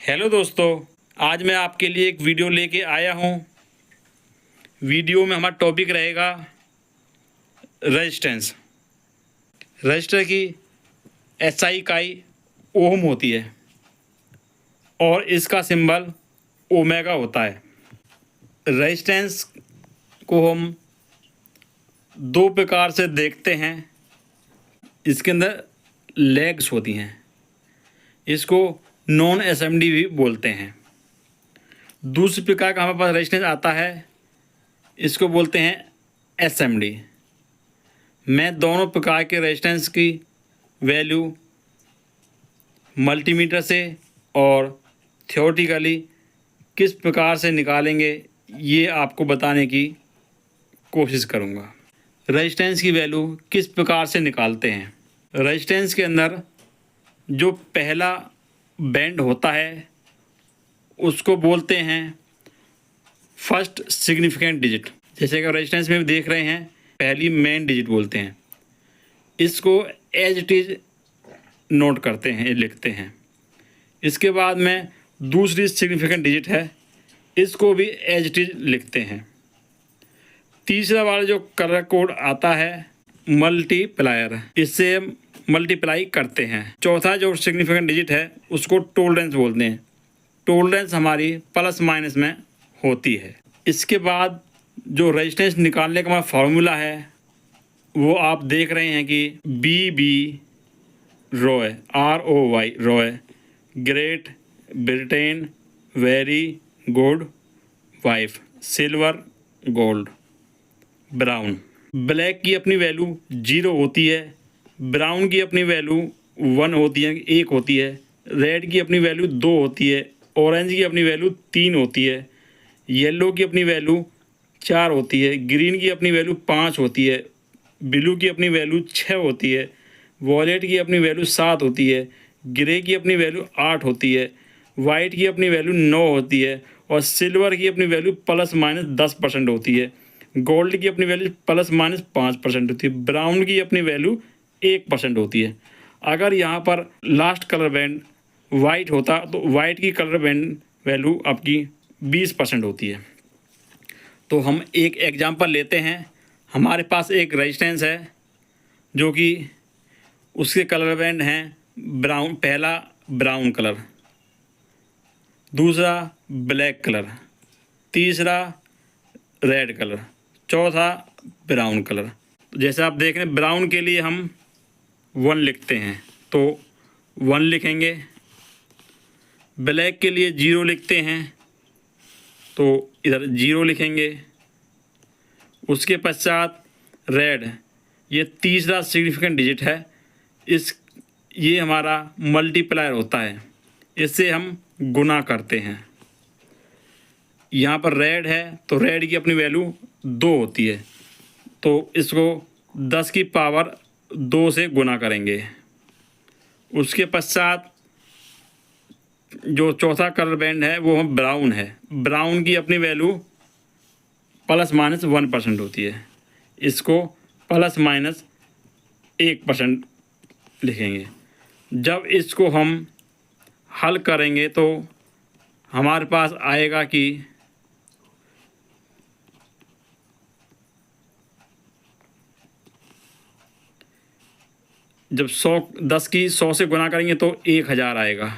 Hello दोस्तों, आज मैं आपके लिए एक वीडियो लेके आया हूँ। वीडियो में हमारा टॉपिक रहेगा रेजिस्टेंस। रजिस्टर की एसआई इकाई ओम होती है और इसका सिंबल ओमेगा होता है। रेजिस्टेंस को हम दो प्रकार से देखते हैं। इसके अंदर लेग्स होती हैं, इसको नॉन एसएमडी भी बोलते हैं। दूसरी प्रकार का हमारे पास रेजिस्टेंस आता है, इसको बोलते हैं एसएमडी। मैं दोनों प्रकार के रेजिस्टेंस की वैल्यू मल्टीमीटर से और थ्योरेटिकली किस प्रकार से निकालेंगे ये आपको बताने की कोशिश करूँगा। रेजिस्टेंस की वैल्यू किस प्रकार से निकालते हैं। रेजिस्टेंस के अंदर जो पहला बैंड होता है उसको बोलते हैं फर्स्ट सिग्निफिकेंट डिजिट। जैसे कि रेजिस्टेंस में देख रहे हैं, पहली मेन डिजिट बोलते हैं। इसको एज इट इज नोट करते हैं, लिखते हैं। इसके बाद में दूसरी सिग्निफिकेंट डिजिट है, इसको भी एज इट इज लिखते हैं। तीसरा वाला जो कलर कोड आता है मल्टीप्लायर, इससे हम मल्टीप्लाई करते हैं। चौथा जो सिग्निफिकेंट डिजिट है उसको टोलरेंस बोलते हैं। टोलरेंस हमारी प्लस माइनस में होती है। इसके बाद जो रेजिस्टेंस निकालने का हमारा फार्मूला है वो आप देख रहे हैं कि BB Roy ROY Roy, great Britain, very good wife, silver gold, brown. Black की अपनी वैल्यू 0 होती है, ब्राउन की अपनी वैल्यू 1 होती है, 1 होती है, रेड की अपनी वैल्यू 2 होती है, ऑरेंज की अपनी वैल्यू 3 होती है, येलो की अपनी वैल्यू 4 होती है, ग्रीन की अपनी वैल्यू 5 होती है, ब्लू की अपनी वैल्यू 6 होती है, वॉयलेट की अपनी वैल्यू 7 होती है, ग्रे की अपनी वैल्यू 8 होती है, वाइट की अपनी वैल्यू 9 होती है और सिल्वर की अपनी वैल्यू प्लस माइनस 10% होती है। गोल्ड की अपनी वैल्यू प्लस माइनस 5% होती है। ब्राउन की अपनी वैल्यू 1% होती है। अगर यहाँ पर लास्ट कलर बैंड वाइट होता तो वाइट की कलर बैंड वैल्यू आपकी 20% होती है। तो हम एक एग्जांपल लेते हैं। हमारे पास एक रेजिस्टेंस है जो कि उसके कलर बैंड हैं ब्राउन, पहला ब्राउन कलर, दूसरा ब्लैक कलर, तीसरा रेड कलर, चौथा ब्राउन कलर। जैसे आप देख रहे हैं ब्राउन के लिए हम 1 लिखते हैं तो 1 लिखेंगे। ब्लैक के लिए 0 लिखते हैं तो इधर 0 लिखेंगे। उसके पश्चात रेड, ये तीसरा सिग्निफिकेंट डिजिट है। ये हमारा मल्टीप्लायर होता है, इससे हम गुना करते हैं। यहाँ पर रेड है तो रेड की अपनी वैल्यू 2 होती है तो इसको 10 की पावर 2 से गुना करेंगे। उसके पश्चात जो चौथा कलर बैंड है वो हम ब्राउन है। ब्राउन की अपनी वैल्यू प्लस माइनस 1% होती है, इसको प्लस माइनस 1% लिखेंगे। जब इसको हम हल करेंगे तो हमारे पास आएगा कि जब 10 की 100 से गुना करेंगे तो 1000 आएगा।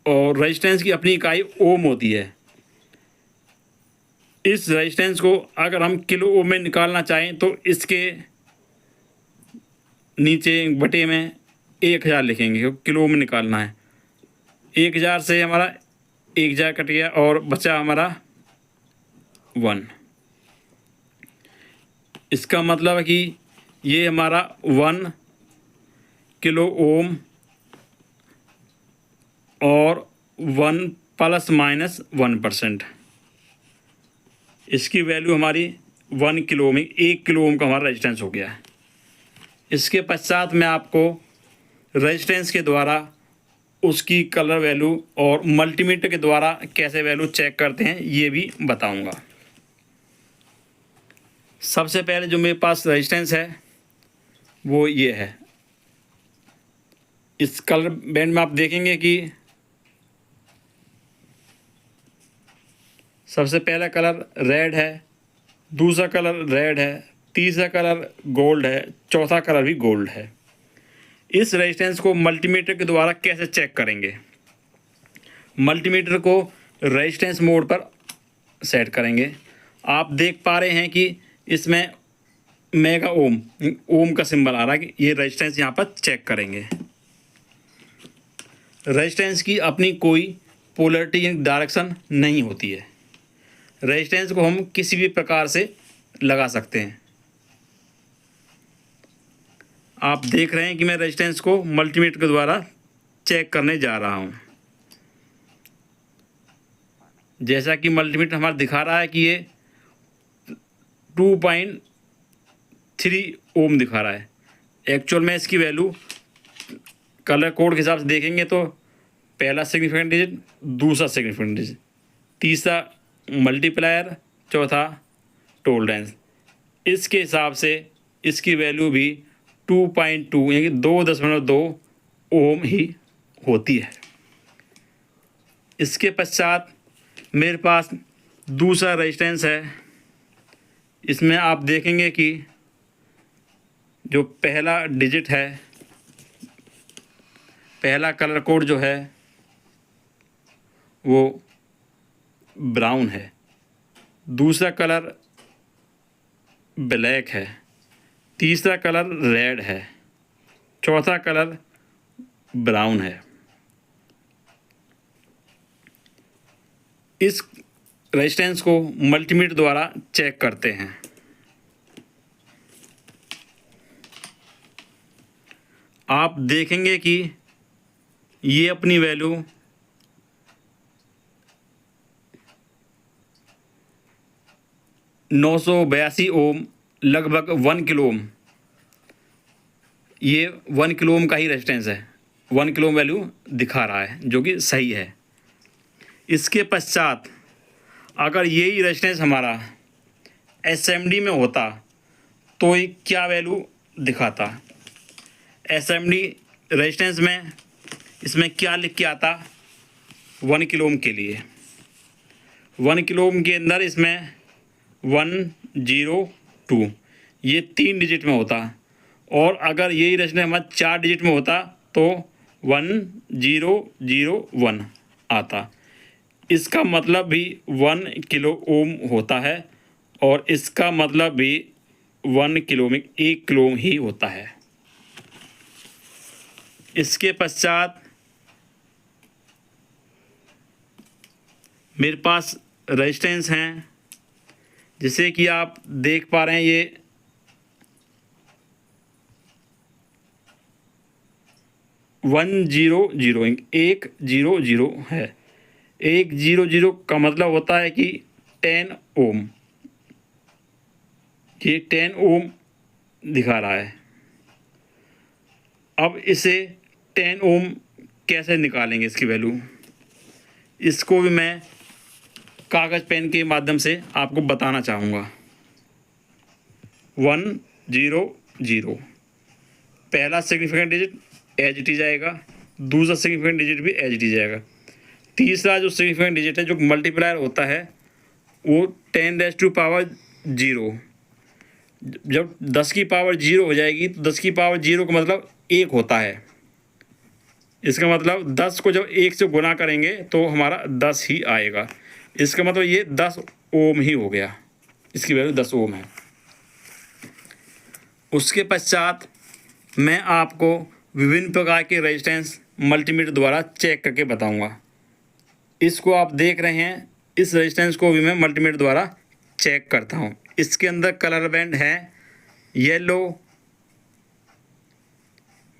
और रेजिस्टेंस की अपनी इकाई ओम होती है। इस रेजिस्टेंस को अगर हम किलो ओम में निकालना चाहें तो इसके नीचे बटे में 1000 लिखेंगे, किलो में निकालना है। 1000 से हमारा 1000 कट गया और बचा हमारा 1। इसका मतलब है कि ये हमारा 1 किलो ओम और 1 प्लस माइनस 1%, इसकी वैल्यू हमारी 1 किलो ओम, 1 किलो ओम का हमारा रेजिस्टेंस हो गया है। इसके पश्चात मैं आपको रेजिस्टेंस के द्वारा उसकी कलर वैल्यू और मल्टीमीटर के द्वारा कैसे वैल्यू चेक करते हैं ये भी बताऊंगा। सबसे पहले जो मेरे पास रेजिस्टेंस है वो ये है। इस कलर बैंड में आप देखेंगे कि सबसे पहला कलर रेड है, दूसरा कलर रेड है, तीसरा कलर गोल्ड है, चौथा कलर भी गोल्ड है। इस रेजिस्टेंस को मल्टीमीटर के द्वारा कैसे चेक करेंगे? मल्टीमीटर को रेजिस्टेंस मोड पर सेट करेंगे। आप देख पा रहे हैं कि इसमें मेगा ओम का सिंबल आ रहा है कि ये रेजिस्टेंस यहाँ पर चेक करेंगे। रेजिस्टेंस की अपनी कोई पोलैरिटी यानी डायरेक्शन नहीं होती है। रेजिस्टेंस को हम किसी भी प्रकार से लगा सकते हैं। आप देख रहे हैं कि मैं रेजिस्टेंस को मल्टीमीटर के द्वारा चेक करने जा रहा हूँ। जैसा कि मल्टीमीटर हमारा दिखा रहा है कि ये 2.3 ओम दिखा रहा है। एक्चुअल में इसकी वैल्यू कलर कोड के हिसाब से देखेंगे तो पहला सिग्निफिकेंट डिजिट, दूसरा सिग्निफिकेंट डिजिट, तीसरा मल्टीप्लायर, चौथा टोलरेंस। इसके हिसाब से इसकी वैल्यू भी 2.2 यानी कि 2.2 ओम ही होती है। इसके पश्चात मेरे पास दूसरा रेजिस्टेंस है। इसमें आप देखेंगे कि जो पहला डिजिट है, पहला कलर कोड जो है वो ब्राउन है, दूसरा कलर ब्लैक है, तीसरा कलर रेड है, चौथा कलर ब्राउन है। इस रेजिस्टेंस को मल्टीमीटर द्वारा चेक करते हैं। आप देखेंगे कि ये अपनी वैल्यू 982 ओम, लगभग 1 किलो ओम। ये 1 किलो ओम का ही रेजिस्टेंस है। 1 किलो ओम वैल्यू दिखा रहा है, जो कि सही है। इसके पश्चात अगर यही रेजिस्टेंस हमारा एसएमडी में होता तो ये क्या वैल्यू दिखाता? एसएमडी रेजिस्टेंस में इसमें क्या लिख के आता? 1 किलो ओम के लिए 1 किलो ओम के अंदर इसमें 102 ये 3 डिजिट में होता, और अगर यही रेजिस्टेंस हमारा 4 डिजिट में होता तो 1001 आता। इसका मतलब भी 1 किलो ओम होता है, और इसका मतलब भी 1 किलो में 1 किलो ओम ही होता है। इसके पश्चात मेरे पास रेजिस्टेंस हैं, जिसे कि आप देख पा रहे हैं ये 100 है। 100 का मतलब होता है कि 10 ओम। ये 10 ओम दिखा रहा है। अब इसे 10 ओम कैसे निकालेंगे इसकी वैल्यू? इसको भी मैं कागज़ पेन के माध्यम से आपको बताना चाहूँगा। 100 पहला सिग्निफिकेंट डिजिट एच टी जाएगा, दूसरा सिग्निफिकेंट डिजिट भी एच टी जाएगा, तीसरा जो सिग्निफिकेंट डिजिट है जो मल्टीप्लायर होता है वो 10⁻0। जब 10 की पावर 0 हो जाएगी तो 10 की पावर 0 का मतलब 1 होता है। इसका मतलब 10 को जब 1 से गुना करेंगे तो हमारा 10 ही आएगा। इसका मतलब ये 10 ओम ही हो गया। इसकी वैल्यू 10 ओम है। उसके पश्चात मैं आपको विभिन्न प्रकार के रेजिस्टेंस मल्टीमीटर द्वारा चेक करके बताऊंगा। इसको आप देख रहे हैं, इस रेजिस्टेंस को भी मैं मल्टीमीटर द्वारा चेक करता हूं। इसके अंदर कलर बैंड है येलो,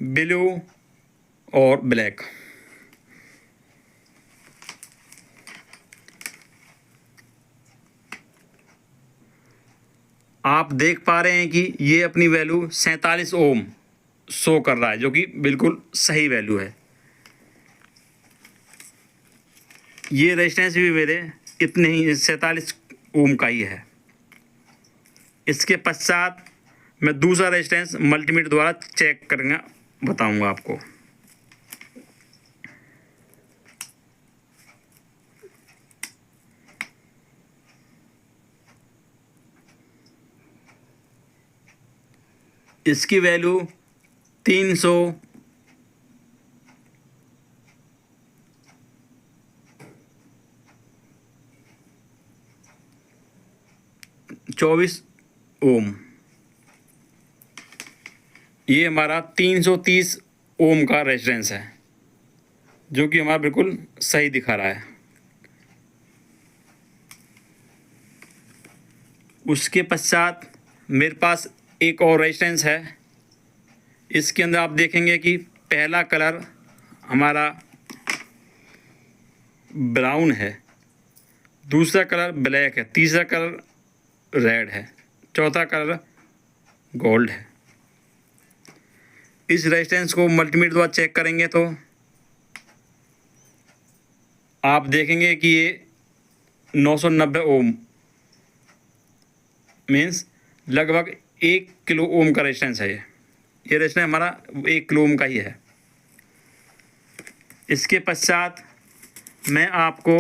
ब्लू और ब्लैक। आप देख पा रहे हैं कि ये अपनी वैल्यू 47 ओम शो कर रहा है, जो कि बिल्कुल सही वैल्यू है। ये रेजिस्टेंस भी मेरे इतने ही 47 ओम का ही है। इसके पश्चात मैं दूसरा रेजिस्टेंस मल्टीमीटर द्वारा चेक करना बताऊंगा आपको। इसकी वैल्यू 300 24 ओम। ये हमारा 330 ओम का रेजिस्टेंस है, जो कि हमारा बिल्कुल सही दिखा रहा है। उसके पश्चात मेरे पास एक और रेजिस्टेंस है। इसके अंदर आप देखेंगे कि पहला कलर हमारा ब्राउन है, दूसरा कलर ब्लैक है, तीसरा कलर रेड है, चौथा कलर गोल्ड है। इस रेजिस्टेंस को मल्टीमीटर द्वारा चेक करेंगे तो आप देखेंगे कि ये 990 ओम मीन्स लगभग 1 किलो ओम का रेजिस्टेंस है। ये रेजिस्टेंस हमारा 1 किलो ओम का ही है। इसके पश्चात मैं आपको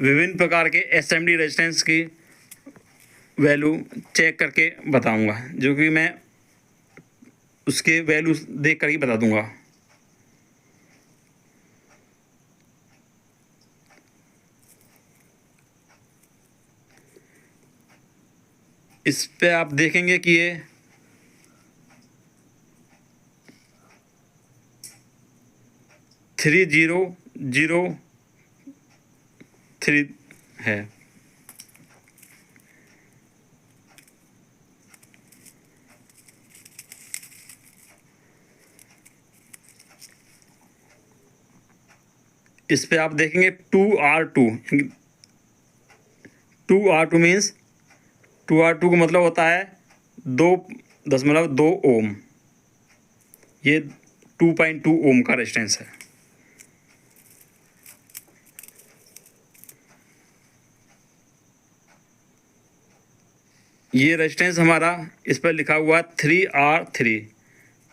विभिन्न प्रकार के एसएमडी रेजिस्टेंस की वैल्यू चेक करके बताऊंगा, जो कि मैं उसके वैल्यू देख कर ही बता दूंगा। इस पे आप देखेंगे कि ये 3003 है। इस पे आप देखेंगे 2R2 मीन्स 2R2 का मतलब होता है 2.2 ओम। ये 2.2 ओम का रेजिस्टेंस है। ये रेजिस्टेंस हमारा इस पर लिखा हुआ है 3R3।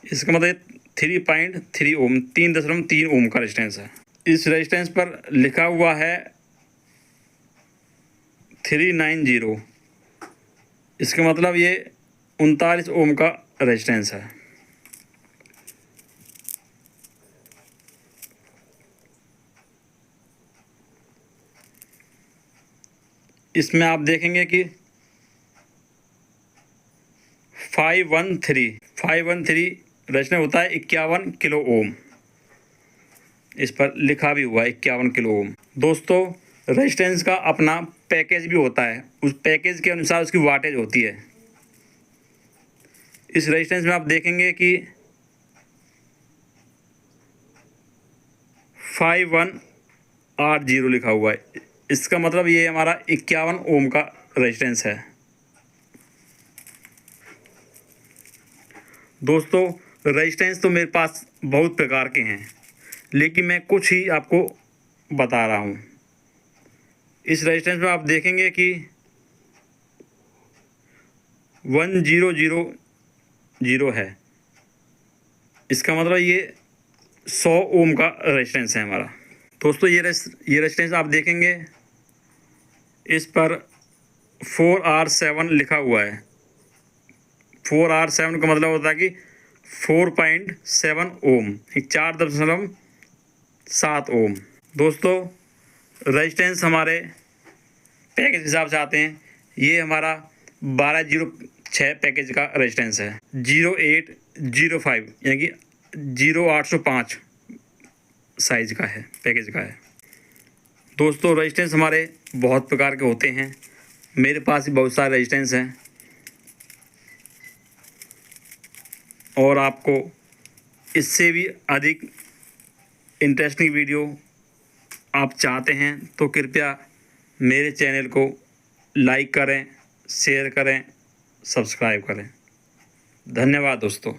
इसका मतलब 3.3 ओम, 3.3 ओम का रेजिस्टेंस है। इस रेजिस्टेंस पर लिखा हुआ है 390। इसका मतलब ये 39 ओम का रेजिस्टेंस है। इसमें आप देखेंगे कि 513 रेजिस्टेंस होता है 51 किलो ओम। इस पर लिखा भी हुआ है 51 किलो ओम। दोस्तों, रेजिस्टेंस का अपना पैकेज भी होता है, उस पैकेज के अनुसार उसकी वाटेज होती है। इस रेजिस्टेंस में आप देखेंगे कि 51R0 लिखा हुआ है। इसका मतलब ये हमारा 51 ओम का रेजिस्टेंस है। दोस्तों, रेजिस्टेंस तो मेरे पास बहुत प्रकार के हैं, लेकिन मैं कुछ ही आपको बता रहा हूँ। इस रेजिस्टेंस में आप देखेंगे कि 1000 है। इसका मतलब ये 100 ओम का रेजिस्टेंस है हमारा। दोस्तों, ये रेजिस्टेंस आप देखेंगे, इस पर 4R7 लिखा हुआ है। 4R7 का मतलब होता है कि 4.7 ओम, 4.7 ओम। दोस्तों, रेजिस्टेंस हमारे पैकेज के हिसाब से आते हैं। ये हमारा 1206 पैकेज का रेजिस्टेंस है। 0805 यानी कि 0805 साइज का है, पैकेज का है। दोस्तों, रेजिस्टेंस हमारे बहुत प्रकार के होते हैं। मेरे पास भी बहुत सारे रेजिस्टेंस हैं, और आपको इससे भी अधिक इंटरेस्टिंग वीडियो आप चाहते हैं तो कृपया मेरे चैनल को लाइक करें, शेयर करें, सब्सक्राइब करें। धन्यवाद दोस्तों।